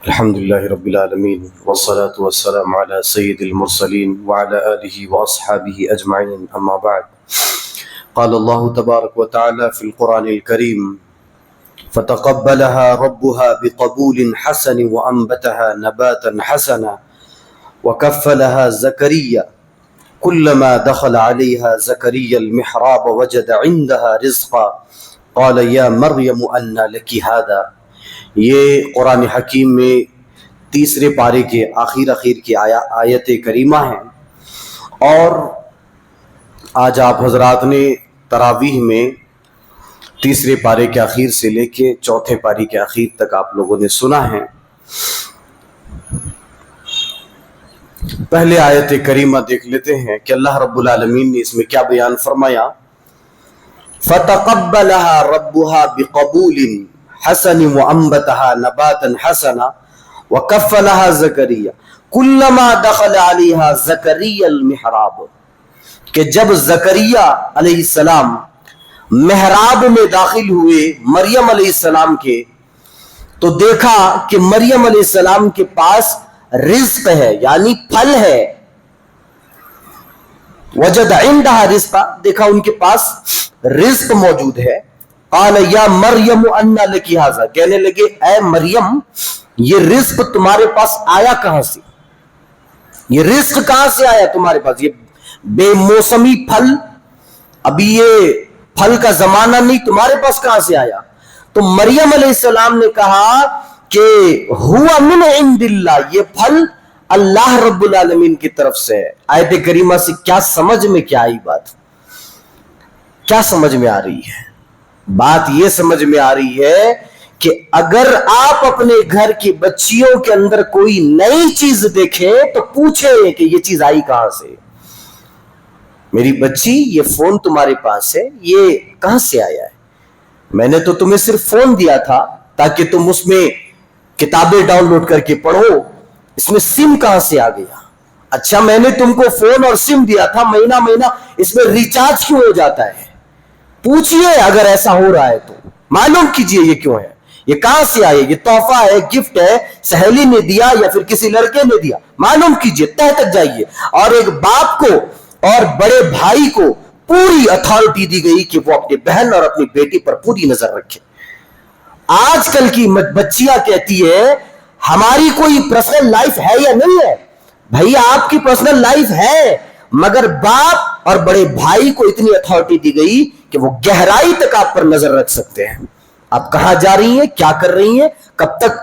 الحمد لله رب العالمين والصلاة والسلام على سيد المرسلين وعلى آله وأصحابه أجمعين أما بعد قال الله تبارك وتعالى في القرآن الكريم فتقبلها ربها بقبول حسن وأنبتها نباتا حسنا وكفلها زكريا كلما دخل عليها زكريا المحراب وجد عندها رزقا قال يا مريم أنى لك هذا. یہ قرآن حکیم میں تیسرے پارے کے آخر کی آیت کریمہ ہیں، اور آج آپ حضرات نے تراویح میں تیسرے پارے کے آخر سے لے کے چوتھے پارے کے آخر تک آپ لوگوں نے سنا ہے۔ پہلے آیت کریمہ دیکھ لیتے ہیں کہ اللہ رب العالمین نے اس میں کیا بیان فرمایا۔ فَتَقَبَّلَهَا رَبُّهَا بِقَبُولٍ حسن وانبتها نباتا حسنا وكفلها زكريا كلما دخل عليها زكريا المحراب، کہ جب زکریا علیہ السلام محراب میں داخل ہوئے مریم علیہ السلام کے، تو دیکھا کہ مریم علیہ السلام کے پاس رزق ہے، یعنی پھل ہے۔ وجد عندها رزقا، دیکھا ان کے پاس رزق موجود ہے۔ قال یا مریم انا لکی ھذا، کہنے لگے اے مریم یہ رزق تمہارے پاس آیا کہاں سے؟ یہ رزق کہاں سے آیا تمہارے پاس؟ یہ بے موسمی پھل، ابھی یہ پھل کا زمانہ نہیں، تمہارے پاس کہاں سے آیا؟ تو مریم علیہ السلام نے کہا کہ ہوا من عند اللہ، یہ پھل اللہ رب العالمین کی طرف سے ہے۔ آیت کریمہ سے کیا سمجھ میں کیا آئی بات؟ کیا سمجھ میں آ رہی ہے؟ بات یہ سمجھ میں آ رہی ہے کہ اگر آپ اپنے گھر کی بچیوں کے اندر کوئی نئی چیز دیکھیں تو پوچھیں کہ یہ چیز آئی کہاں سے؟ میری بچی یہ فون تمہارے پاس ہے، یہ کہاں سے آیا ہے؟ میں نے تو تمہیں صرف فون دیا تھا تاکہ تم اس میں کتابیں ڈاؤن لوڈ کر کے پڑھو، اس میں سم کہاں سے آ گیا؟ اچھا میں نے تم کو فون اور سم دیا تھا، مہینہ اس میں ریچارج کیوں ہو جاتا ہے؟ پوچھئے اگر ایسا ہو رہا ہے تو معلوم کیجئے یہ کیوں ہے، یہ کہاں سے آئے، یہ تحفہ ہے، گفٹ ہے، سہیلی نے دیا یا پھر کسی لڑکے نے دیا؟ معلوم کیجئے، تہ تک جائیے۔ اور ایک باپ کو اور بڑے بھائی کو پوری اتھارٹی دی گئی کہ وہ اپنی بہن اور اپنی بیٹی پر پوری نظر رکھے۔ آج کل کی بچیاں کہتی ہے ہماری کوئی پرسنل لائف ہے یا نہیں ہے؟ بھائی آپ کی پرسنل لائف ہے، مگر باپ اور بڑے بھائی کو اتنی اتھارٹی دی گئی کہ وہ گہرائی تک آپ پر نظر رکھ سکتے ہیں۔ آپ کہاں جا رہی ہیں، کیا کر رہی ہیں، کب تک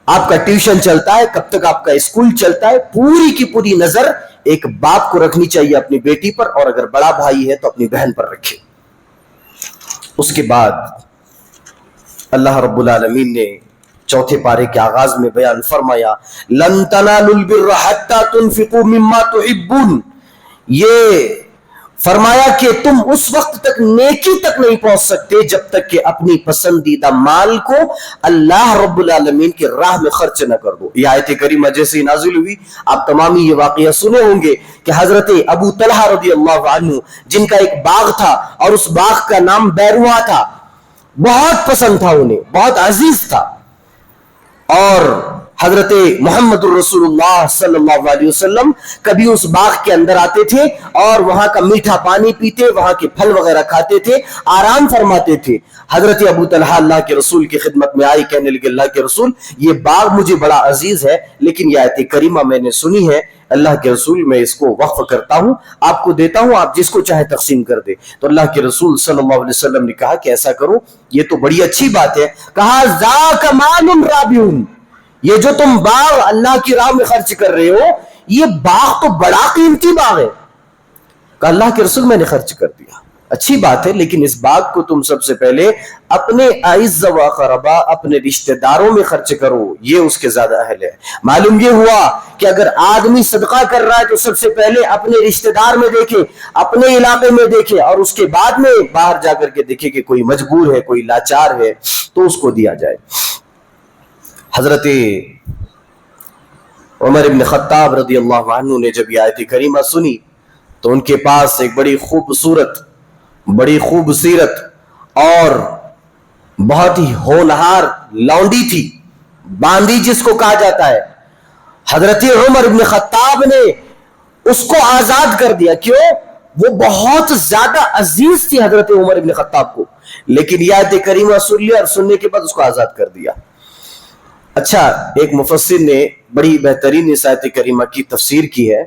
آپ کا ٹیوشن چلتا ہے، کب تک آپ کا اسکول چلتا ہے، پوری کی پوری نظر ایک باپ کو رکھنی چاہیے اپنی بیٹی پر، اور اگر بڑا بھائی ہے تو اپنی بہن پر رکھے۔ اس کے بعد اللہ رب العالمین نے چوتھے پارے کے آغاز میں بیان فرمایا لن تنالوا البر حتى تنفقوا مما تحبون، یہ فرمایا کہ تم اس وقت تک نیکی تک نہیں پہنچ سکتے جب تک کہ اپنی پسندیدہ مال کو اللہ رب العالمین کی راہ میں خرچ نہ کر دو۔ یہ آیت کریمہ جیسے ہی نازل ہوئی آپ تمام یہ واقعہ سنے ہوں گے کہ حضرت ابو طلحہ رضی اللہ عنہ جن کا ایک باغ تھا اور اس باغ کا نام بیروہا تھا، بہت پسند تھا انہیں، بہت عزیز تھا، اور حضرت محمد الرسول اللہ صلی اللہ علیہ وسلم کبھی اس باغ کے اندر آتے تھے اور وہاں کا میٹھا پانی پیتے، وہاں کے پھل وغیرہ کھاتے تھے، آرام فرماتے تھے۔ حضرت ابو طلحہ اللہ کے رسول کی خدمت میں آئی، کہنے لگے اللہ کے رسول یہ باغ مجھے بڑا عزیز ہے، لیکن یہ آیت کریمہ میں نے سنی ہے، اللہ کے رسول میں اس کو وقف کرتا ہوں، آپ کو دیتا ہوں، آپ جس کو چاہے تقسیم کر دے۔ تو اللہ کے رسول صلی اللہ علیہ وسلم نے کہا کہ ایسا کرو، یہ تو بڑی اچھی بات ہے۔ کہا ذاک مال رابح، یہ جو تم باغ اللہ کی راہ میں خرچ کر رہے ہو یہ باغ تو بڑا قیمتی باغ ہے۔ کہا اللہ کے رسول میں نے خرچ کر دیا، اچھی بات ہے، لیکن اس باغ کو تم سب سے پہلے اپنے اعز و اقربا، اپنے رشتہ داروں میں خرچ کرو، یہ اس کے زیادہ اہل ہے۔ معلوم یہ ہوا کہ اگر آدمی صدقہ کر رہا ہے تو سب سے پہلے اپنے رشتہ دار میں دیکھے، اپنے علاقے میں دیکھے، اور اس کے بعد میں باہر جا کر کے دیکھے کہ کوئی مجبور ہے، کوئی لاچار ہے تو اس کو دیا جائے۔ حضرت عمر بن خطاب رضی اللہ عنہ نے جب یہ آیت کریمہ سنی تو ان کے پاس ایک بڑی خوبصورت، بڑی خوبصیرت اور بہت ہی ہونہار لونڈی تھی، باندی جس کو کہا جاتا ہے، حضرت عمر بن خطاب نے اس کو آزاد کر دیا. کیوں؟ وہ بہت زیادہ عزیز تھی حضرت عمر بن خطاب کو، لیکن یہ آیت کریمہ سن لیا اور سننے کے بعد اس کو آزاد کر دیا. اچھا، ایک مفسر نے بڑی بہترین اس آیت کریمہ کی تفسیر کی ہے.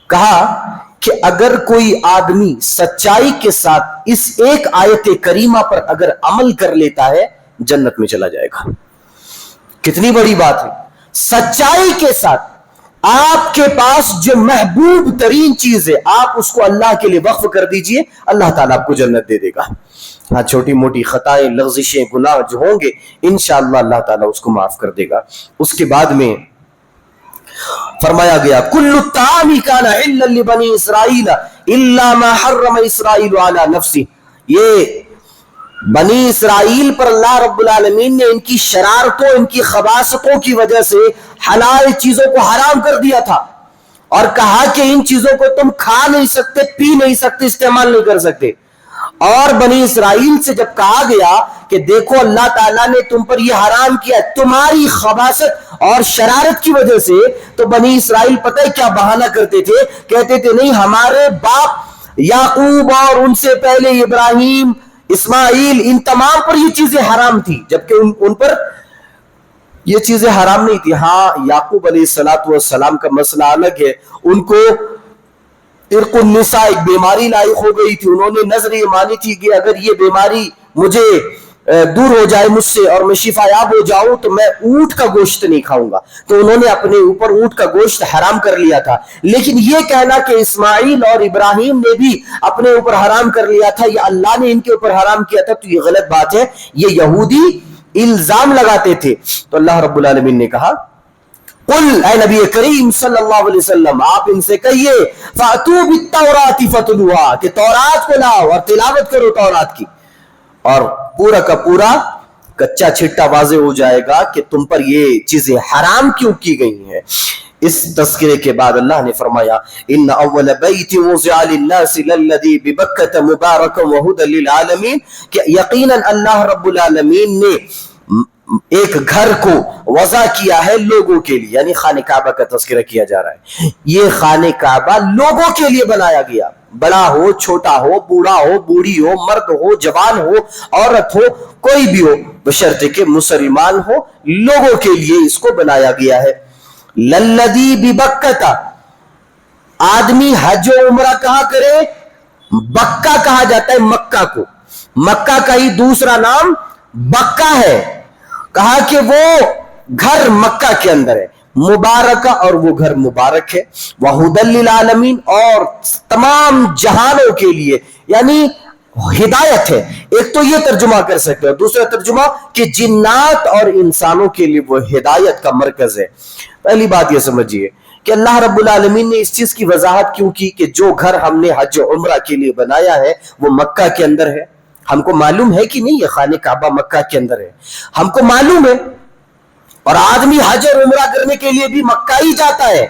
کہا کہ اگر کوئی آدمی سچائی کے ساتھ اس ایک آیت کریمہ پر اگر عمل کر لیتا ہے جنت میں چلا جائے گا. کتنی بڑی بات ہے. سچائی کے ساتھ آپ کے پاس جو محبوب ترین چیز ہے آپ اس کو اللہ کے لیے وقف کر دیجئے، اللہ تعالیٰ آپ کو جنت دے دے گا. ہاں، چھوٹی موٹی خطائیں، لغزشیں، گناہ جو ہوں گے انشاءاللہ اللہ تعالیٰ اس کو معاف کر دے گا. اس کے بعد میں فرمایا گیا کل الطعام کان حلا لبنی اسرائیل الا ما حرم اسرائیل علی نفسہ. یہ بنی اسرائیل پر اللہ رب العالمین نے ان کی شرارتوں، ان کی خباثتوں کی وجہ سے حلال چیزوں کو حرام کر دیا تھا، اور کہا کہ ان چیزوں کو تم کھا نہیں سکتے، پی نہیں سکتے، استعمال نہیں کر سکتے. اور بنی اسرائیل سے جب کہا گیا کہ دیکھو اللہ تعالیٰ نے تم پر یہ حرام کیا تمہاری خباثت اور شرارت کی وجہ سے، تو بنی اسرائیل پتہ ہے کیا بہانہ کرتے تھے؟ کہتے تھے نہیں، ہمارے باپ یعقوب اور ان سے پہلے ابراہیم، اسماعیل، ان تمام پر یہ چیزیں حرام تھی، جبکہ ان پر یہ چیزیں حرام نہیں تھی. ہاں، یعقوب علیہ السلام کا مسئلہ الگ ہے. ان کو عرق النساء ایک بیماری لاحق ہو گئی تھی. انہوں نے نظر یہ مانی تھی کہ اگر یہ بیماری مجھے دور ہو جائے مجھ سے اور میں شفا یاب ہو جاؤں تو میں اونٹ کا گوشت نہیں کھاؤں گا، تو انہوں نے اپنے اوپر اونٹ کا گوشت حرام کر لیا تھا. لیکن یہ کہنا کہ اسماعیل اور ابراہیم نے بھی اپنے اوپر حرام کر لیا تھا یا اللہ نے ان کے اوپر حرام کیا تھا، تو یہ غلط بات ہے. یہ یہودی الزام لگاتے تھے. تو اللہ رب العالمین نے کہا قل، اے نبی کریم صلی اللہ علیہ وسلم آپ ان سے کہیے فَأْتُوا بِالتَّوْرَاتِ فَتْلُوهَا، کہ تورات کو لاؤ اور تلاوت کرو تورات کی، اور پورا کا پورا کچا چھٹا واضح ہو جائے گا کہ تم پر یہ چیزیں حرام کیوں کی گئی ہیں. اس تذکرے کے بعد اللہ نے فرمایا ان اول بیت وضع للناس للذی ببکۃ مبارکا وہدی للعالمین، کہ یقیناً اللہ رب العالمین نے ایک گھر کو وضع کیا ہے لوگوں کے لیے، یعنی خانہ کعبہ کا تذکرہ کیا جا رہا ہے. یہ خانہ کعبہ لوگوں کے لیے بنایا گیا، بڑا ہو، چھوٹا ہو، بوڑھا ہو، بوڑھی ہو، مرد ہو، جوان ہو، عورت ہو، کوئی بھی ہو، بشرطے کہ مسلمان ہو، لوگوں کے لیے اس کو بنایا گیا ہے. للذی ببکۃ، آدمی حج و عمرہ کہاں کرے؟ بکہ کہا جاتا ہے مکہ کو، مکہ کا ہی دوسرا نام بکہ ہے. کہا کہ وہ گھر مکہ کے اندر ہے، مبارکہ، اور وہ گھر مبارک ہے، وہدی للعالمین، اور تمام جہانوں کے لیے، یعنی ہدایت ہے. ایک تو یہ ترجمہ کر سکتے ہیں، دوسرا ترجمہ کہ جنات اور انسانوں کے لیے وہ ہدایت کا مرکز ہے. پہلی بات یہ سمجھیے کہ اللہ رب العالمین نے اس چیز کی وضاحت کیوں کی کہ جو گھر ہم نے حج و عمرہ کے لیے بنایا ہے وہ مکہ کے اندر ہے. ہم کو معلوم ہے کہ نہیں یہ خانہ کعبہ مکہ کے اندر ہے، ہم کو معلوم ہے، اور آدمی حج اور عمرہ کرنے کے لیے بھی مکہ ہی جاتا ہے.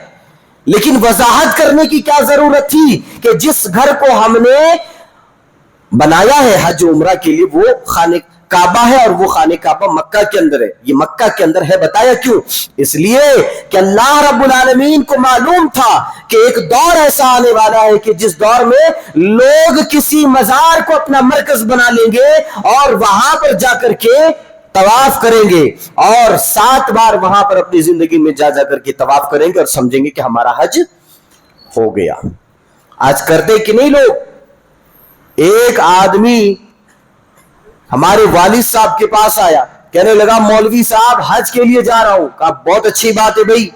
لیکن وضاحت کرنے کی کیا ضرورت تھی کہ جس گھر کو ہم نے بنایا ہے حج و عمرہ کے لیے وہ خانہ کعبہ ہے، اور وہ خانہ کعبہ مکہ کے اندر ہے. یہ مکہ کے اندر ہے، بتایا کیوں؟ اس لیے کہ اللہ رب العالمین کو معلوم تھا کہ ایک دور ایسا آنے والا ہے کہ جس دور میں لوگ کسی مزار کو اپنا مرکز بنا لیں گے اور وہاں پر جا کر کے طواف کریں گے، اور 7 بار وہاں پر اپنی زندگی میں جا کر کے طواف کریں گے اور سمجھیں گے کہ ہمارا حج ہو گیا. آج کرتے کہ نہیں لوگ؟ ایک آدمی ہمارے والد صاحب کے پاس آیا، کہنے لگا مولوی صاحب حج کے لیے جا رہا ہوں. کہا بہت اچھی بات ہے بھائی،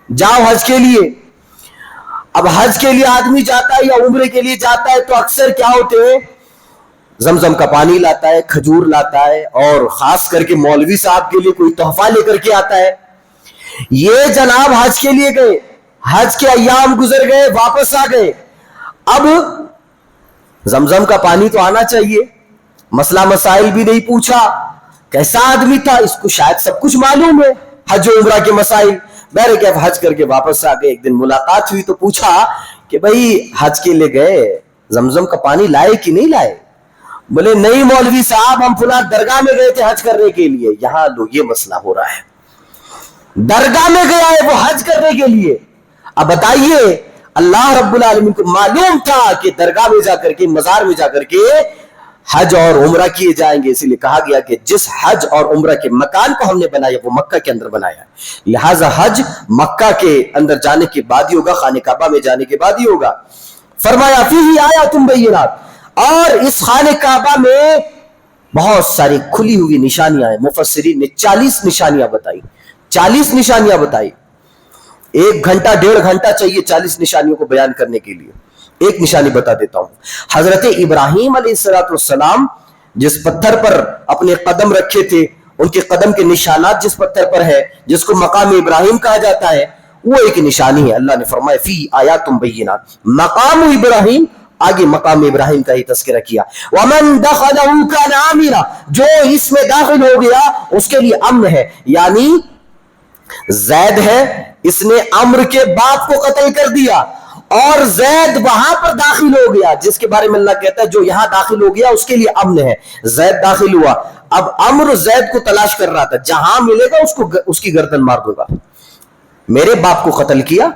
جاؤ حج کے لیے. اب حج کے لیے آدمی جاتا ہے یا عمرے کے لیے جاتا ہے تو اکثر کیا ہوتے ہیں؟ زمزم کا پانی لاتا ہے، کھجور لاتا ہے، اور خاص کر کے مولوی صاحب کے لیے کوئی تحفہ لے کر کے آتا ہے. یہ جناب حج کے لیے گئے، حج کے ایام گزر گئے، واپس آ گئے. اب زمزم کا پانی تو آنا چاہیے، مسئلہ مسائل بھی نہیں پوچھا. کیسا آدمی تھا، اس کو شاید سب کچھ معلوم ہے، حج و عمرہ کے مسائل. بہر کیف حج کر کے واپس آ گئے. ایک دن ملاقات ہوئی تو پوچھا کہ بھائی حج کے لیے گئے، زمزم کا پانی لائے کہ نہیں لائے؟ بولے نہیں مولوی صاحب، ہم فلاں درگاہ میں گئے تھے حج کرنے کے لیے، یہاں لو یہ مسئلہ ہو رہا ہے. درگاہ میں گیا ہے وہ حج کرنے کے لیے. اب بتائیے اللہ رب العالمین کو معلوم تھا کہ درگاہ میں جا کر کے, مزار میں جا کر کے حج اور عمرہ کیے جائیں گے, اسی لیے کہا گیا کہ جس حج اور عمرہ کے مکان کو ہم نے بنایا وہ مکہ کے اندر بنایا ہے, لہٰذا حج مکہ کے اندر جانے کے بعد ہی ہوگا, خانہ کعبہ میں جانے کے بعد ہی ہوگا. فرمایا فیہ آیات بینات, اور اس خانہ کعبہ میں بہت ساری کھلی ہوئی نشانیاں ہیں. مفسرین نے 40 نشانیاں بتائی, 40 نشانیاں بتائی. 1 گھنٹہ 1.5 گھنٹہ چاہیے 40 نشانیوں کو بیان کرنے کے لیے. ایک نشانی بتا دیتا ہوں. حضرت ابراہیم علیہ السلام جس پتھر پر اپنے قدم رکھے تھے, ان کے قدم کے نشانات جس پتھر پر ہے, جس کو مقام ابراہیم کہا جاتا ہے, وہ ایک نشانی ہے. اللہ نے فرمایا فی آیات بینات, مقام ابراہیم, آگے مقام ابراہیم کا ہی تذکرہ کیا. ومن دخلہ کان آمنا, جو اس میں داخل ہو گیا اس کے لیے امن ہے. یعنی زید ہے, اس نے عمرو کے باپ کو قتل کر دیا اور زید وہاں پر داخل ہو گیا, جس کے بارے میں اللہ کہتا ہے جو یہاں داخل ہو گیا اس کے لیے امن ہے. زید داخل ہوا, اب عمرو زید کو تلاش کر رہا تھا, جہاں ملے گا اس کی گردن مار دوں گا. میرے باپ کو قتل کیا.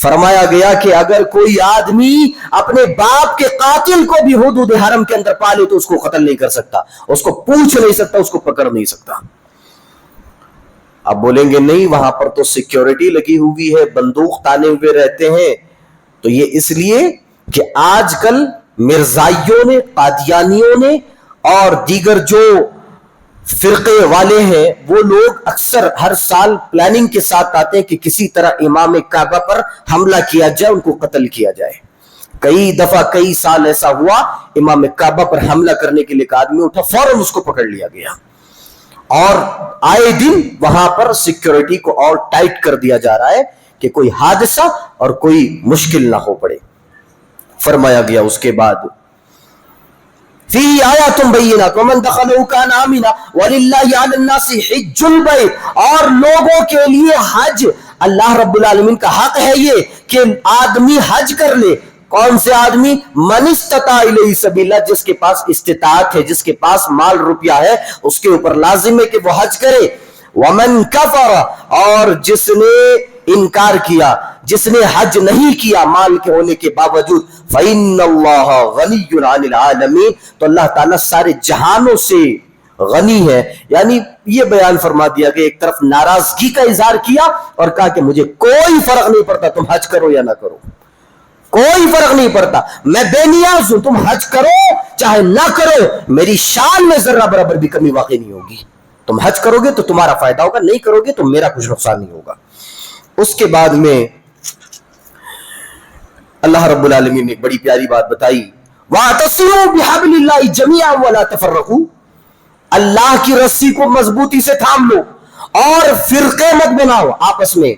فرمایا گیا کہ اگر کوئی آدمی اپنے باپ کے قاتل کو بھی حدود حرم کے اندر پالے تو اس کو قتل نہیں کر سکتا, اس کو پوچھ نہیں سکتا, اس کو پکڑ نہیں سکتا. اب بولیں گے نہیں وہاں پر تو سیکیورٹی لگی ہوئی ہے, بندوق تانے ہوئے رہتے ہیں. تو یہ اس لیے کہ آج کل مرزائیوں نے, قادیانیوں نے اور دیگر جو فرقے والے ہیں وہ لوگ اکثر ہر سال پلاننگ کے ساتھ آتے ہیں کہ کسی طرح امام کعبہ پر حملہ کیا جائے, ان کو قتل کیا جائے. کئی دفعہ کئی سال ایسا ہوا امام کعبہ پر حملہ کرنے کے لیے ایک آدمی اٹھا, فوراً اس کو پکڑ لیا گیا, اور آئے دن وہاں پر سیکیورٹی کو اور ٹائٹ کر دیا جا رہا ہے کہ کوئی حادثہ اور کوئی مشکل نہ ہو پڑے. فرمایا گیا اس کے بعد فی آیات بینات ومن دخلہ کان آمنا وللہ علی الناس حج البیت, اور لوگوں کے لیے حج, اللہ رب العالمین کا حق ہے یہ کہ آدمی حج کر لے. کون سے آدمی؟ من استطاع الیہ سبیلا, جس کے پاس استطاعت ہے, جس کے پاس مال روپیہ ہے, اس کے اوپر لازم ہے کہ وہ حج کرے. ومن کفر, اور جس نے انکار کیا, جس نے حج نہیں کیا مال کے ہونے کے باوجود, فإن اللہ غنی عن العالمین, تو اللہ تعالیٰ سارے جہانوں سے غنی ہے. یعنی یہ بیان فرما دیا کہ ایک طرف ناراضگی کا اظہار کیا اور کہا کہ مجھے کوئی فرق نہیں پڑتا تم حج کرو یا نہ کرو, کوئی فرق نہیں پڑتا, میں بے نیاز ہوں, تم حج کرو چاہے نہ کرو, میری شان میں ذرہ برابر بھی کمی واقع نہیں ہوگی. تم حج کرو گے تو تمہارا فائدہ ہوگا, نہیں کرو گے تو میرا کچھ نقصان نہیں ہوگا. اس کے بعد میں اللہ رب العالمین نے ایک بڑی پیاری بات بتائی, وَاعْتَصِمُوا بِحَبْلِ اللَّهِ جَمِيعًا وَلَا تَفَرَّقُوا, اللہ کی رسی کو مضبوطی سے تھام لو اور فرقے مت بناؤ آپس میں.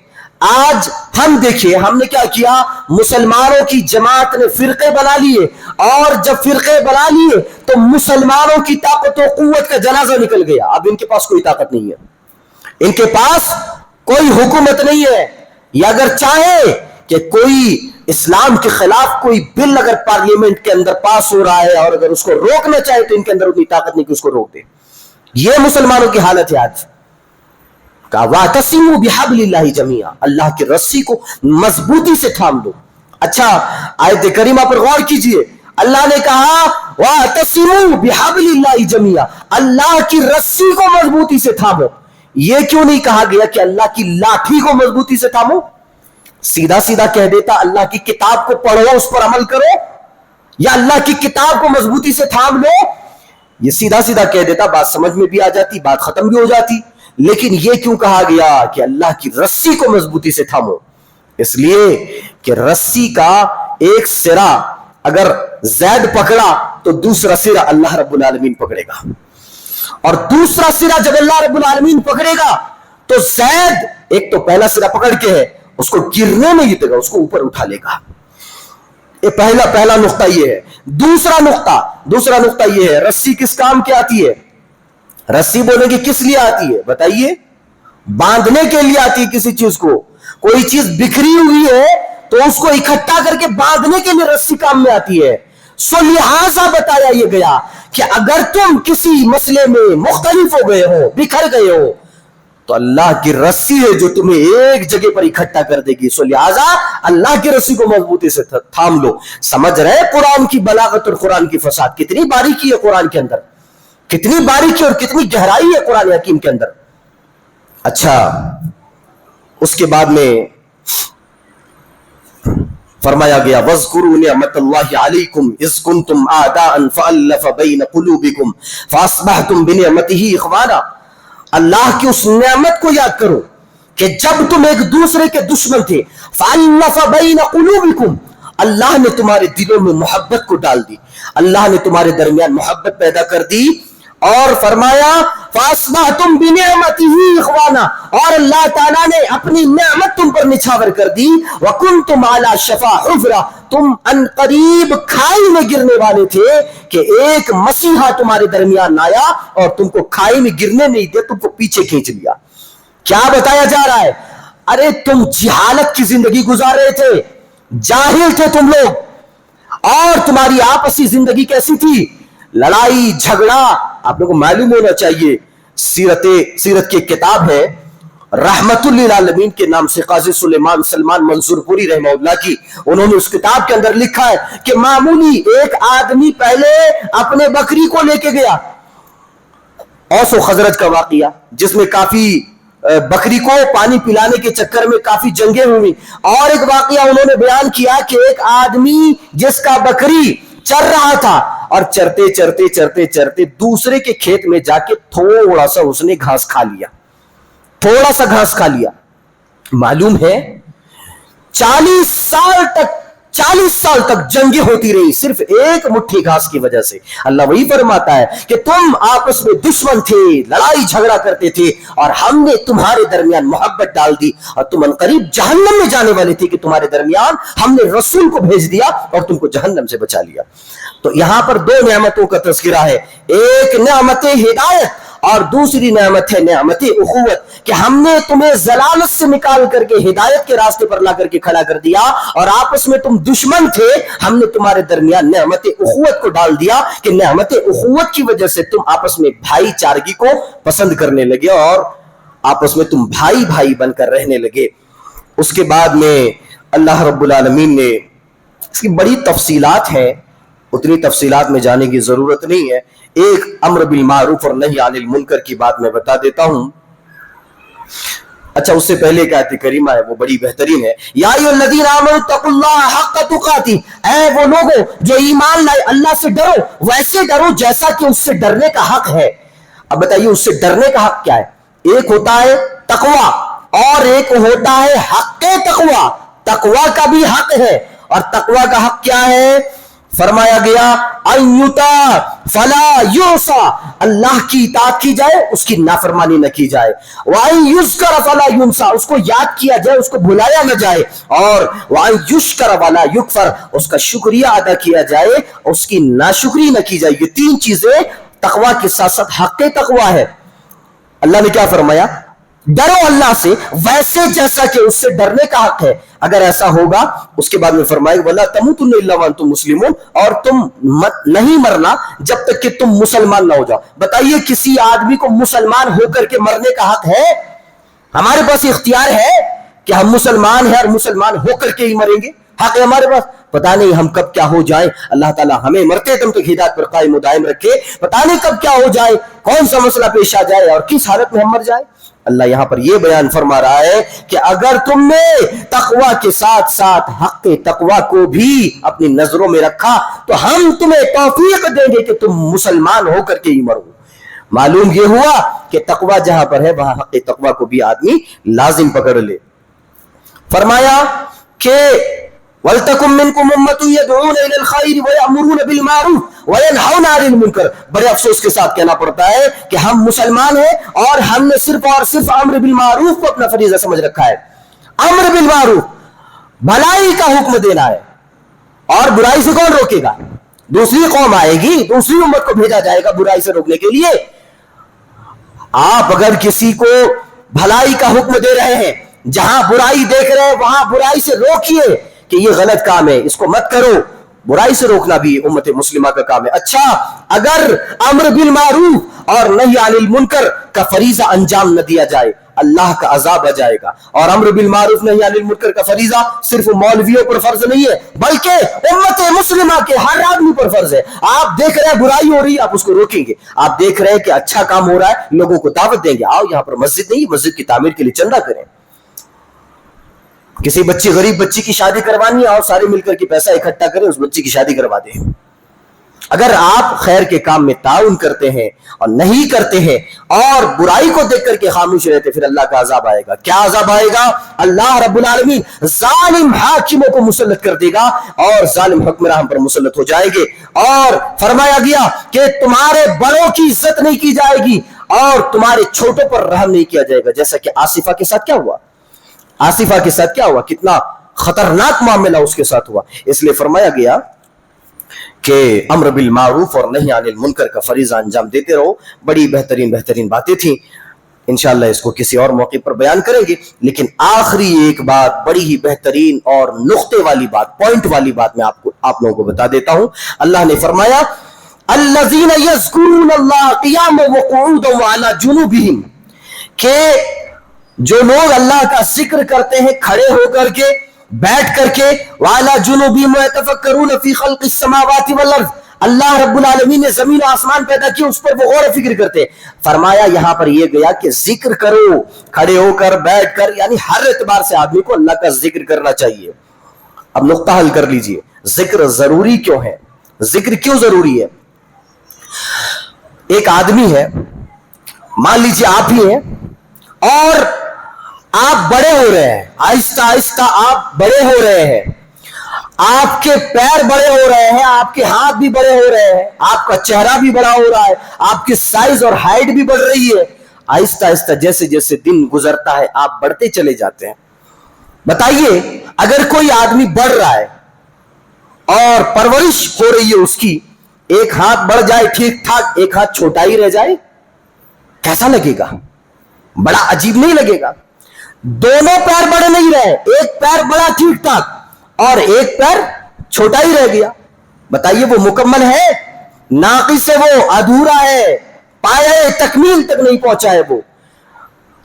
آج ہم دیکھیں ہم نے کیا کیا, مسلمانوں کی جماعت نے فرقے بنا لیے, اور جب فرقے بنا لیے تو مسلمانوں کی طاقت و قوت کا جنازہ نکل گیا. اب ان کے پاس کوئی طاقت نہیں ہے, ان کے پاس کوئی حکومت نہیں ہے, یا اگر چاہے کہ کوئی اسلام کے خلاف کوئی بل اگر پارلیمنٹ کے اندر پاس ہو رہا ہے اور اگر اس کو روکنا چاہے تو ان کے اندر اتنی طاقت نہیں کہ اس کو روک دے. یہ مسلمانوں کی حالت ہے آج. وَاعْتَصِمُوا بِحَبْلِ اللَّهِ جَمِيعًا, اللہ کی رسی کو مضبوطی سے تھام دو. اچھا آیت کریمہ پر غور کیجئے, اللہ نے کہا وَاعْتَصِمُوا بِحَبْلِ اللَّهِ جَمِيعًا, اللہ کی رسی کو مضبوطی سے تھامو. یہ کیوں نہیں کہا گیا کہ اللہ کی لاٹھی کو مضبوطی سے تھامو؟ سیدھا سیدھا کہہ دیتا اللہ کی کتاب کو پڑھو, اس پر عمل کرو, یا اللہ کی کتاب کو مضبوطی سے تھام لو. یہ سیدھا سیدھا کہہ دیتا, بات سمجھ میں بھی آ جاتی, بات ختم بھی ہو جاتی. لیکن یہ کیوں کہا گیا کہ اللہ کی رسی کو مضبوطی سے تھامو؟ اس لیے کہ رسی کا ایک سرا اگر زید پکڑا تو دوسرا سرا اللہ رب العالمین پکڑے گا, اور دوسرا سرا جب اللہ رب العالمین پکڑے گا تو زید ایک تو پہلا سرا پکڑ کے ہے اس کو گرنے نہیں دے گا, اس کو اوپر اٹھا لے گا. یہ پہلا نقطہ یہ ہے. دوسرا نقطہ یہ ہے, رسی کس کام کی آتی ہے؟ رسی بولیں گے کس لیے آتی ہے بتائیے؟ باندھنے کے لیے آتی ہے کسی چیز کو. کوئی چیز بکھری ہوئی ہے تو اس کو اکٹھا کر کے باندھنے کے لیے رسی کام میں آتی ہے. سو لہٰذا بتایا یہ گیا کہ اگر تم کسی مسئلے میں مختلف ہو گئے ہو, بکھر گئے ہو, تو اللہ کی رسی ہے جو تمہیں ایک جگہ پر اکٹھا کر دے گی. سو لہذا اللہ کی رسی کو مضبوطی سے تھام لو. سمجھ رہے قرآن کی بلاغت اور قرآن کی فصاحت, کتنی باریکی ہے قرآن کے اندر, کتنی باریکی اور کتنی گہرائی ہے قرآن حکیم کے اندر. اچھا, اس کے بعد میں فرمایا گیا وَاذْكُرُوا نِعْمَةَ اللَّهِ عَلَيْكُمْ إِذْ كُنْتُمْ أَعْدَاءً فَأَلَّفَ بَيْنَ قُلُوبِكُمْ فَأَصْبَحْتُمْ بِنِعْمَتِهِ إِخْوَانًا. اللہ کی اس نعمت کو یاد کرو کہ جب تم ایک دوسرے کے دشمن تھے, فَأَلَّفَ بَيْنَ قُلُوبِكُمْ, اللہ نے تمہارے دلوں میں محبت کو ڈال دی, اللہ نے تمہارے درمیان محبت پیدا کر دی. اور فرمایا فَأَصْبَحْتُمْ بِنِعْمَتِهِ إِخْوَانًا, اور اللہ تعالیٰ نے اپنی نعمت تم پر نچھاور کر دی. وَكُنْتُمْ عَلَى شَفَا حُفْرَةٍ, تم ان قریب کھائی میں گرنے والے تھے کہ ایک مسیحا تمہارے درمیان آیا اور تم کو کھائی میں گرنے نہیں دیا, تم کو پیچھے کھینچ لیا. کیا بتایا جا رہا ہے؟ ارے تم جہالت کی زندگی گزار رہے تھے, جاہل تھے تم لوگ, اور تمہاری آپسی زندگی کیسی تھی؟ لڑائی جھگڑا. آپ لوگوں کو معلوم ہونا چاہیے, سیرت کی کتاب ہے رحمت للعالمین کے نام سے, قاضی سلمان منصور پوری رحمہ اللہ کی, انہوں نے اس کتاب کے اندر لکھا ہے کہ معمولی ایک آدمی پہلے اپنے بکری کو لے کے گیا, اوس و خزرج کا واقعہ جس میں کافی بکری کو پانی پلانے کے چکر میں کافی جنگیں ہوئی. اور ایک واقعہ انہوں نے بیان کیا کہ ایک آدمی جس کا بکری چر رہا تھا, اور چرتے چرتے چرتے چرتے دوسرے کے کھیت میں جا کے تھوڑا سا اس نے گھاس کھا لیا, تھوڑا سا گھاس کھا لیا. معلوم ہے 40 سال تک جنگیں ہوتی رہی صرف ایک مٹھی گھاس کی وجہ سے. اللہ وہی فرماتا ہے کہ تم آپس میں دشمن تھے, لڑائی جھگڑا کرتے تھے, اور ہم نے تمہارے درمیان محبت ڈال دی, اور تم انقریب جہنم میں جانے والے تھے کہ تمہارے درمیان ہم نے رسول کو بھیج دیا اور تم کو جہنم سے بچا لیا. تو یہاں پر دو نعمتوں کا تذکرہ ہے, ایک نعمت ہدایت اور دوسری نعمت ہے نعمت اخوت, کہ ہم نے تمہیں ضلالت سے نکال کر کے ہدایت کے راستے پر لا کر کے کھڑا کر دیا, اور آپس میں تم دشمن تھے, ہم نے تمہارے درمیان نعمت اخوت کو ڈال دیا کہ نعمت اخوت کی وجہ سے تم آپس میں بھائی چارگی کو پسند کرنے لگے اور آپس میں تم بھائی بھائی بن کر رہنے لگے. اس کے بعد میں اللہ رب العالمین نے, اس کی بڑی تفصیلات ہیں, اتنی تفصیلات میں جانے کی ضرورت نہیں ہے, ایک امر بالمعروف اور نہی عن المنکر کی بات میں بتا دیتا ہوں. اچھا, اس سے پہلے ایک آیت کریمہ ہے, وہ بڑی بہترین ہے. یا ایھا الذین آمنوا اتقوا اللہ حق تقاتہ, اے وہ لوگوں جو ایمان لائے اللہ سے ڈرو ویسے ڈرو جیسا کہ اس سے ڈرنے کا حق ہے. اب بتائیے اس سے ڈرنے کا حق کیا ہے؟ ایک ہوتا ہے تقویٰ اور ایک ہوتا ہے حق تقویٰ. تقویٰ کا بھی حق ہے, اور تقویٰ کا حق کیا ہے؟ فرمایا گیا ایوتا فلا یوسا, اللہ کی اطاعت کی جائے, اس کی نافرمانی نہ کی جائے. وَأَن يُذْكَرَ فَلَا يُنْسَى, اس کو یاد کیا جائے, اس کو بھلایا نہ جائے. اور وَأَن يُشْكَرَ وَلَا يُكْفَرَ, اس کا شکریہ ادا کیا جائے, اس کی ناشکری نہ کی جائے. یہ تین چیزیں تقویٰ کے ساتھ ساتھ حق تقویٰ ہے. اللہ نے کیا فرمایا؟ ڈرو اللہ سے ویسے جیسا کہ اس سے ڈرنے کا حق ہے. اگر ایسا ہوگا, اس کے بعد میں فرمائے وَلَا تَمُوتُنَّ إِلَّا وَأَنْتُمْ مُسْلِمُونَ, اور تم نہیں مرنا جب تک کہ تم مسلمان نہ ہو جاؤ. بتائیے کسی آدمی کو مسلمان ہو کر کے مرنے کا حق ہے؟ ہمارے پاس اختیار ہے کہ ہم مسلمان ہیں اور مسلمان ہو کر کے ہی مریں گے؟ حق ہے ہمارے پاس؟ پتہ نہیں ہم کب کیا ہو جائیں. اللہ تعالیٰ ہمیں مرتے دم تک ہدایت پر قائم و دائم رکھے. پتہ نہیں کب کیا ہو جائے, کون سا مسئلہ پیش آ جائے اور کس حالت میں ہم مر جائیں. اللہ یہاں پر یہ بیان فرما رہا ہے کہ اگر تم نے تقویٰ کے ساتھ ساتھ حق تقویٰ کو بھی اپنی نظروں میں رکھا تو ہم تمہیں توفیق دیں گے کہ تم مسلمان ہو کر کے ہی مرو. معلوم یہ ہوا کہ تقویٰ جہاں پر ہے وہاں حق تقویٰ کو بھی آدمی لازم پکڑ لے. فرمایا کہ وَلْتَكُن مِّنكُمْ أُمَّةٌ يَدْعُونَ إِلَى الْخَيْرِ وَيَأْمُرُونَ بِالْمَعْرُوفِ وَيَنْهَوْنَ عَنِ الْمُنكَرِ. بڑے افسوس کے ساتھ کہنا پڑتا ہے کہ ہم مسلمان ہیں اور ہم نے صرف اور صرف امر بالمعروف کو اپنا فریضہ سمجھ رکھا ہے. امر بالمعروف, بھلائی کا حکم دینا ہے, اور برائی سے کون روکے گا؟ دوسری قوم آئے گی, دوسری امت کو بھیجا جائے گا برائی سے روکنے کے لیے. آپ اگر کسی کو بھلائی کا حکم دے رہے ہیں, جہاں برائی دیکھ رہے ہیں وہاں برائی سے روکیے کہ یہ غلط کام ہے, اس کو مت کرو. برائی سے روکنا بھی امت مسلمہ کا کام ہے. اچھا, اگر امر بالمعروف اور نہی عن المنکر کا فریضہ انجام نہ دیا جائے اللہ کا عذاب آ جائے گا. اور امر بالمعروف نہی عن المنکر کا فریضہ صرف مولویوں پر فرض نہیں ہے بلکہ امت مسلمہ کے ہر آدمی پر فرض ہے. آپ دیکھ رہے ہیں برائی ہو رہی ہے, آپ اس کو روکیں گے. آپ دیکھ رہے ہیں کہ اچھا کام ہو رہا ہے, لوگوں کو دعوت دیں گے, آؤ یہاں پر مسجد نہیں, مسجد کی تعمیر کے لیے چندہ کریں. کسی بچی غریب بچی کی شادی کروانی ہے اور سارے مل کر کے پیسہ اکٹھا کریں, اس بچی کی شادی کروا دیں. اگر آپ خیر کے کام میں تعاون کرتے ہیں اور نہیں کرتے ہیں اور برائی کو دیکھ کر کے خاموش رہتے, پھر اللہ کا عذاب آئے گا. کیا عذاب آئے گا؟ اللہ رب العالمین ظالم حاکموں کو مسلط کر دے گا اور ظالم حکمراں ہم پر مسلط ہو جائیں گے. اور فرمایا گیا کہ تمہارے بڑوں کی عزت نہیں کی جائے گی اور تمہارے چھوٹوں پر رحم نہیں کیا جائے گا. جیسا کہ آصفہ کے ساتھ کیا ہوا, آصفہ کے ساتھ کیا ہوا, کتنا خطرناک معاملہ اس کے ساتھ ہوا. اس لیے فرمایا گیا کہ امر بالمعروف اور نہی عن المنکر کا فریضہ انجام دیتے رہو. بڑی بہترین باتیں تھیں, انشاءاللہ اس کو کسی اور موقع پر بیان کریں گے. لیکن آخری ایک بات, بڑی ہی بہترین اور نقطے والی بات, پوائنٹ والی بات میں آپ لوگوں کو بتا دیتا ہوں. اللہ نے فرمایا الذین یذکرون اللہ قیاما وقعودا وعلی جنوبہم, کہ جو لوگ اللہ کا ذکر کرتے ہیں کھڑے ہو کر کے, بیٹھ کر کے, وعلی جنوبہم یتفکرون فی خلق السماوات والارض, اللہ رب العالمین نے زمین و آسمان پیدا کی, اس پر وہ غور و فکر کرتے. فرمایا یہاں پر یہ گیا کہ ذکر کرو, کھڑے ہو کر, بیٹھ کر, یعنی ہر اعتبار سے آدمی کو اللہ کا ذکر کرنا چاہیے. اب نقطہ حل کر لیجئے, ذکر ضروری کیوں ہے, ذکر کیوں ضروری ہے؟ ایک آدمی ہے, مان لیجئے آپ ہی ہیں, اور آپ بڑے ہو رہے ہیں, آہستہ آہستہ آپ بڑے ہو رہے ہیں, آپ کے پیر بڑے ہو رہے ہیں, آپ کے ہاتھ بھی بڑے ہو رہے ہیں, آپ کا چہرہ بھی بڑا ہو رہا ہے, آپ کی سائز اور ہائٹ بھی بڑھ رہی ہے. آہستہ آہستہ جیسے جیسے دن گزرتا ہے آپ بڑھتے چلے جاتے ہیں. بتائیے اگر کوئی آدمی بڑھ رہا ہے اور پرورش ہو رہی ہے اس کی, ایک ہاتھ بڑھ جائے ٹھیک ٹھاک, ایک ہاتھ چھوٹا ہی رہ جائے, کیسا لگے گا؟ بڑا عجیب نہیں لگے گا؟ دونوں پیر بڑے نہیں رہے, ایک پیر بڑا ٹھیک ٹھاک اور ایک پیر چھوٹا ہی رہ گیا. بتائیے وہ مکمل ہے؟ ناقص ہے, وہ ادھورا ہے, پایہ تکمیل تک نہیں پہنچا ہے وہ.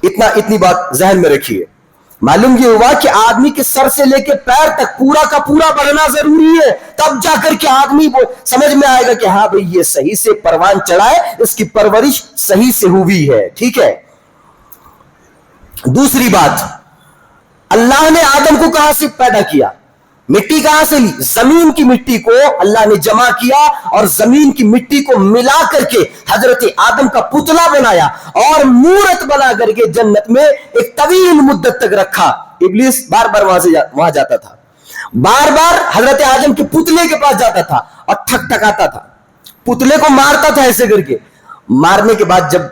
اتنی بات ذہن میں رکھیے. معلوم یہ ہوا کہ آدمی کے سر سے لے کے پیر تک پورا کا پورا بڑھنا ضروری ہے, تب جا کر کے آدمی سمجھ میں آئے گا کہ ہاں بھئی یہ صحیح سے پروان چڑھا ہے, اس کی پرورش صحیح سے ہوئی ہے. ٹھیک ہے. دوسری بات, اللہ نے آدم کو کہاں سے پیدا کیا؟ مٹی کہاں سے لی؟ زمین کی مٹی کو اللہ نے جمع کیا اور زمین کی مٹی کو ملا کر کے حضرت آدم کا پتلا بنایا اور مورت بنا کر کے جنت میں ایک طویل مدت تک رکھا. ابلیس بار بار وہاں جاتا تھا, بار بار حضرت آدم کے پتلے کے پاس جاتا تھا اور ٹھک ٹھکاتا تھا, پتلے کو مارتا تھا ایسے کر کے. مارنے کے بعد جب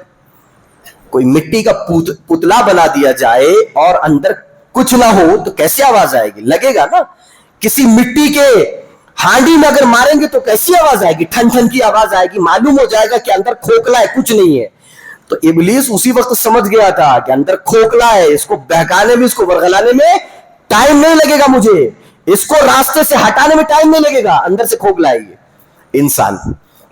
کوئی مٹی کا پتلا بنا دیا جائے اور اندر کچھ نہ ہو تو کیسی آواز آئے گی؟ لگے گا نا. کسی مٹی کے ہانڈی میں اگر ماریں گے تو کیسی آواز آئے گی؟ ٹھن ٹھن کی آواز آئے گی, معلوم ہو جائے گا کہ اندر کھوکھلا ہے, کچھ نہیں ہے. تو ابلیس اسی وقت سمجھ گیا تھا کہ اندر کھوکھلا ہے, اس کو بہکانے میں, اس کو ورغلانے میں ٹائم نہیں لگے گا, مجھے اس کو راستے سے ہٹانے میں ٹائم نہیں لگے گا, اندر سے کھوکھلا ہے یہ انسان.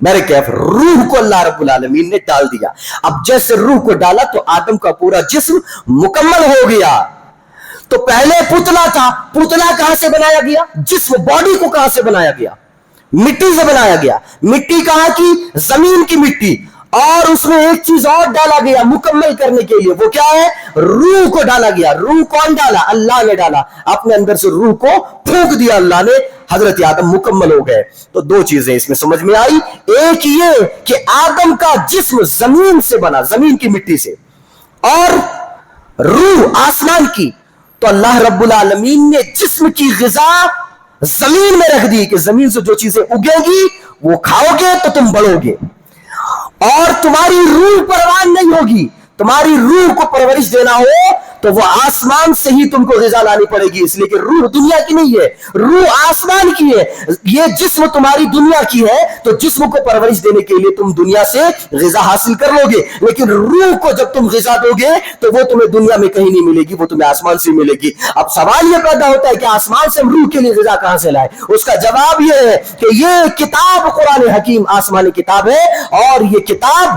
میرے کیف روح کو اللہ رب العالمین نے ڈال دیا. اب جیسے روح کو ڈالا تو آدم کا پورا جسم مکمل ہو گیا. تو پہلے پتلا تھا, پتلا کہاں سے بنایا گیا؟ جسم, باڈی کو کہاں سے بنایا گیا؟ مٹی سے بنایا گیا. مٹی کہاں کی؟ زمین کی مٹی. اور اس میں ایک چیز اور ڈالا گیا مکمل کرنے کے لیے, وہ کیا ہے؟ روح کو ڈالا گیا. روح کون ڈالا؟ اللہ نے ڈالا. اپنے اندر سے روح کو پھونک دیا اللہ نے, حضرت آدم مکمل ہو گئے. تو دو چیزیں اس میں سمجھ میں آئی. ایک یہ کہ آدم کا جسم زمین سے بنا, زمین کی مٹی سے, اور روح آسمان کی. تو اللہ رب العالمین نے جسم کی غذا زمین میں رکھ دی کہ زمین سے جو چیزیں اگیں گی وہ کھاؤ گے تو تم بڑھو گے, اور تمہاری روح پروان نہیں ہوگی. تمہاری روح کو پرورش دینا ہو تو وہ آسمان سے ہی تم کو غذا لانی پڑے گی, اس لیے کہ روح دنیا کی نہیں ہے, روح آسمان کی ہے. یہ جسم تمہاری دنیا کی ہے تو جسم کو پرورش دینے کے لیے تم دنیا سے غذا حاصل کر لو گے, لیکن روح کو جب تم غذا دو گے تو وہ تمہیں دنیا میں کہیں نہیں ملے گی, وہ تمہیں آسمان سے ملے گی. اب سوال یہ پیدا ہوتا ہے کہ آسمان سے ہم روح کے لیے غذا کہاں سے لائے؟ اس کا جواب یہ ہے کہ یہ کتاب قرآن حکیم آسمانی کتاب ہے, اور یہ کتاب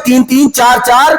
3-3, 4-4